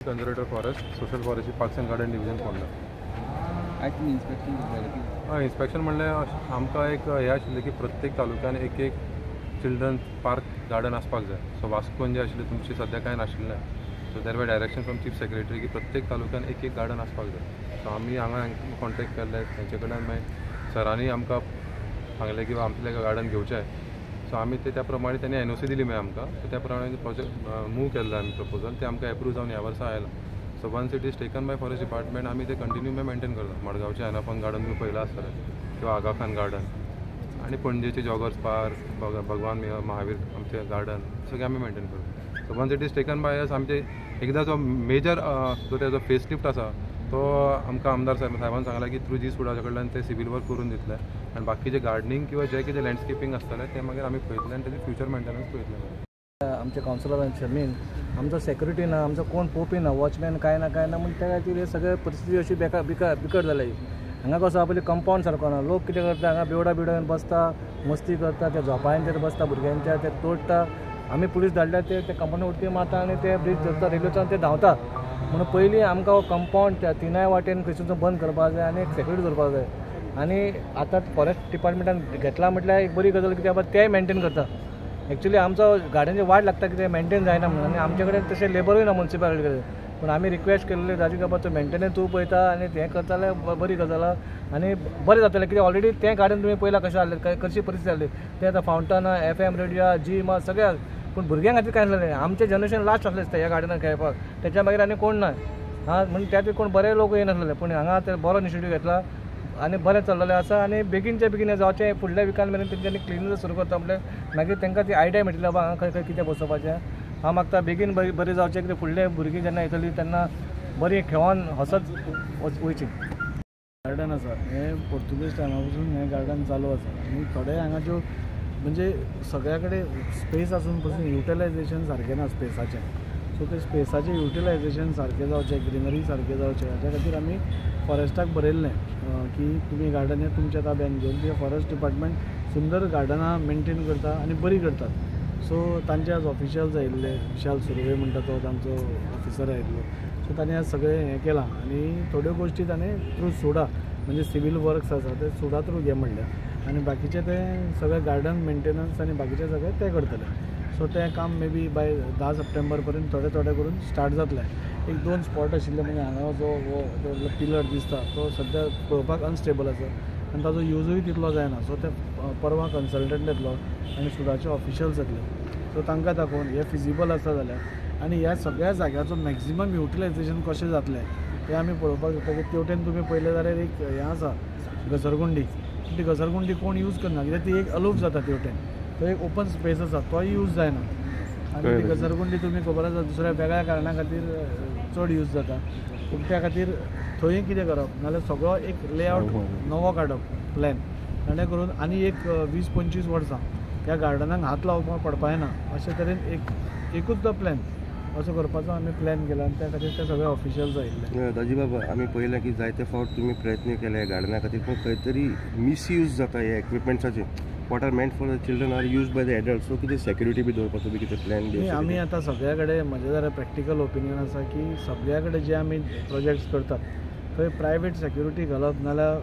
Conservator forest social forest parks end garden division पडला. I think inspection जालें. Inspection म्हणल्यार आमकां एक हें आशिल्लें की प्रत्येक तालुक्यान एक एक चिल्ड्रन पार्क गार्डन आसपाक जाय. सो वास्कोन जे आशिल्लें तुमचे सद्या कांय नाशिल्लें. सो देर वर डायरेक्शन फ्रॉम चीफ सेक्रेटरी की प्रत्येक तालुक्यान एक एक गार्डन आसपाक जाय. सो आमी हांगा कॉन्टेक्ट केल्ले तेंचे कडल्यान मागीर सरांनी आमकां सांगलें की आमचें गार्डन घेवचें. सो आमी त्या प्रमाणे त्यांनी NOC दिली मागीर आमकां. सो त्या प्रमाणे प्रोजेक्ट मूव केल्लो आमी प्रपोजल ते आमकां एप्रूव जावन ह्या वर्सा आयलां. So once it is taken by forest department आमी ते कंटिन्यू मेंटेन करता. मडगांवचें एनाफॉन गार्डन तुमी पळयलां आसतलें किंवा आगा खान गार्डन आनी पणजेचे जॉगर्स पार्क भगवान महावीर आमचें गार्डन सगळें आमी मेंटेन करता. So once it is taken by us आमचे एकदां जो मेजर जो तेजो फेस लिफ्ट आसा तो आमकां आमदार साहेबान सांगला की थ्रू जी फुडाच्या कडल्यान ते सिवील वर्क करून दितले आनी बाकीचे गार्डनिंग किंवा जे कितें लँडस्केपिंग आसतलें तें मागीर आमी पळयतले आनी तेजें फ्युचर मेंटेनन्स पळयतले. आमचे कावन्सिलरांचे मेन आमचो सेक्युरिटी ना, आमचो कोण पळोवपी ना, वॉचमॅन काय ना म्हण त्या खातीर हे सगळे परिस्थिती अशी बिकट जाल्या. हांगा कसो पयलीं कंपाऊंड सारको ना. लोक कितें करता हांगा बिवडान बसता, मस्ती करता, त्या झोपाळ्यांचेर बसता, भुरग्यांच्या ते तोडटा. आमी पुलीस धाडल्या ते कंपाऊंड उडकी मारता आनी ते ब्रीज धरता रेल्वेच्यान ते धांवता. म्हणून पयलीं आमकां हो कंपाऊंड त्या तिनाय वाटेन खंयसून बंद करपाक जाय आनी एक सेक्युरिटी दवरपाक जाय. आनी आतां फॉरेस्ट डिपार्टमेंटान घेतला म्हटल्यार एक बरी गजाल कित्याक तेय मेंटेन करता. एक्चुअली आमचो गार्डनाची वाट लागता की ते मेंटेन जायना म्हणून आनी आमचे कडेन तशें लेबरूय ना म्युन्सिपालिटी कडेन. पूण आमी रिक्वेस्ट केल्ली राजू बाबा तो मेंटेनन्स तूं पळयता आनी हें करता जाल्यार बरी गजाल आनी बरें जातलें. कित्याक ऑलरेडी तें गार्डन तुमी पळयलां कशें जाल्लें, कशी परिस्थिती जाल्ली. तें आतां फावंटन FM रेडियो जीम सगळ्या. पूण भुरग्यां खातीर कांय जालें. आमचें जनरेशन लास्ट आसलें दिसता ह्या गार्डनान खेळपाक. त्याच्या मागीर आनी कोण ना. म्हणून त्या खातीर कोण बरे लोक येनासलेले. पूण हांगा ते बरो इनिशिएटीव घेतला आनी बरें चल्लेलें आसा आनी बेगीनचे बेगीन जावचें. फुडल्या विकान मेरेन तेंच्यांनी क्लिनर सुरू करता म्हटल्यार मागीर तांकां ती आयडिया मेळटली बाबा हांगा खंय खंय कितें बसोवपाचें. हांव मागता बेगीन बरें जावचें कितें फुडले भुरगीं जेन्ना येतलीं तेन्ना बरी खेळोन हसत वयचीं. गार्डन आसा हें पोर्तुगीज टायमा पसून हें गार्डन चालू आसा आनी थोडे हांगाच्यो म्हणजे सगळ्या कडेन स्पेस आसून पसून युटिलायजेशन सारकें ना स्पेसाचें. सो ते स्पेसाचें युटिलायजेशन सारकें जावचें, ग्रिनरी सारकें जावचें हाच्या खातीर आमी फॉरेस्टाक बरयल्लें की तुमी गार्डन हें तुमच्या ताब्यान घेवन कित्याक फॉरेस्ट डिपार्टमेंट सुंदर गार्डनां मेंटेन करता आनी बरी करतात. सो तांचे आज ऑफिशियल्स आयिल्ले, विशाल सुर्वे म्हणटा तो तांचो ऑफिसर आयिल्लो. सो ताणें आज सगळें हें केलां आनी थोड्यो गोश्टी ताणें थ्रू सुडा म्हणजे सिवील वर्क्स आसा ते सुडा थ्रू घे म्हणल्या आनी बाकीचे ते सगळे गार्डन मेंटेनन्स आनी बाकीचे सगळे ते करतले. सो तें काम मे बी बाय 10 सप्टेंबर पर्यंत थोडे करून स्टार्ट जातलें. एक 2 स्पॉट आशिल्ले म्हणजे हांगा जो पिलर दिसता तो सद्या पळोवपाक अनस्टेबल आसा आनी ताजो यूजूय तितलो जायना. सो ते परवां कन्सल्टंट येतलो आनी सुडाचे ऑफिशियल्स येतले. सो तांकां दाखोवन हें फिजिबल आसा जाल्यार आनी ह्या सगळ्या जाग्याचो मॅक्झिमम युटिलायजेशन कशें जातलें तें आमी पळोवपाक जाता. की तेवटेन तुमी पळयलें जाल्यार एक हें आसा घसरगुंडी. ती घसरगुंडी कोण यूज करना कित्याक ती एक अलूप जाता तेवटेन. तो एक ओपन स्पेस आसा तोय यूज जायना आनी ती घसरगुंडी तुमी खबर आसा दुसऱ्या वेगळ्या कारणां खातीर चड यूज जाता. पूण त्या खातीर थंय कितें करप नाल्यार सगळो एक लेआवट नवो काडप प्लॅन ताणें करून आनी एक 20-25 वर्सां ह्या गार्डनाक हात लावपाक पडपाय ना अशे तरेन एकूच तो प्लॅन असो करपाचो आमी प्लॅन केला आनी त्या खातीर ते सगळे ऑफिशियल्स आयिल्ले. दाजी बाबा आमी पळयलें की जायते फावट तुमी प्रयत्न केले गार्डना खातीर पूण खंय तरी मिसयूज जाता हे इक्विपमेंट्साचे. What are meant for the children are use by the adult. So कितें सेक्युरिटी बी दवरपाचो बी कितें प्लॅन बी आमी आतां सगळ्या कडेन म्हजें जरा प्रॅक्टिकल ओपिनियन आसा की सगळ्या कडेन जे आमी प्रोजेक्ट्स करतात थंय प्रायवेट सेक्युरिटी घालप नाल्यार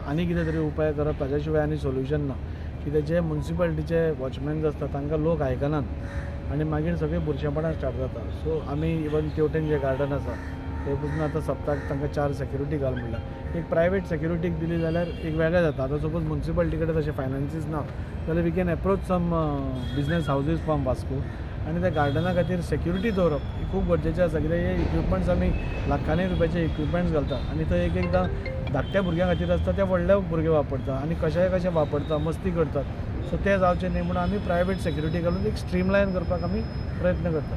आनी कितें तरी उपाय करप ताज्या शिवाय आनी सोल्युशन ना. कित्याक जे म्युन्सिपालिटीचे वॉचमॅन्स आसता तांकां लोक आयकनात आनी मागीर सगळें बुरशेपणां स्टार्ट जाता. सो आमी इवन तेवटेन जे गार्डन आसा ते पसून आतां सप्ताक तांकां 4 सेक्युरिटी घाल म्हणला. एक प्रायवेट सेक्युरिटीक दिली जाल्यार एक वेगळें जाता. आतां सपोज म्युन्सिपालिटी कडेन तशे फायनान्सीस ना जाल्यार we can approach some business houses from Vasco आनी त्या गार्डना खातीर सेक्युरिटी दवरप ही खूब गरजेचें आसा. कित्याक हे इक्विपमेंट्स आमी लाखांनी रुपयाचे इक्विपमेंट्स घालता आनी थंय एकदां धाकट्या भुरग्यां खातीर आसता ते व्हडले भुरगे वापरता आनी कशे वापरता मस्ती करतात. सो ते जावचें न्ही म्हणून आमी प्रायवेट सेक्युरिटी घालून एक स्ट्रीमलायन करपाक आमी प्रयत्न करता.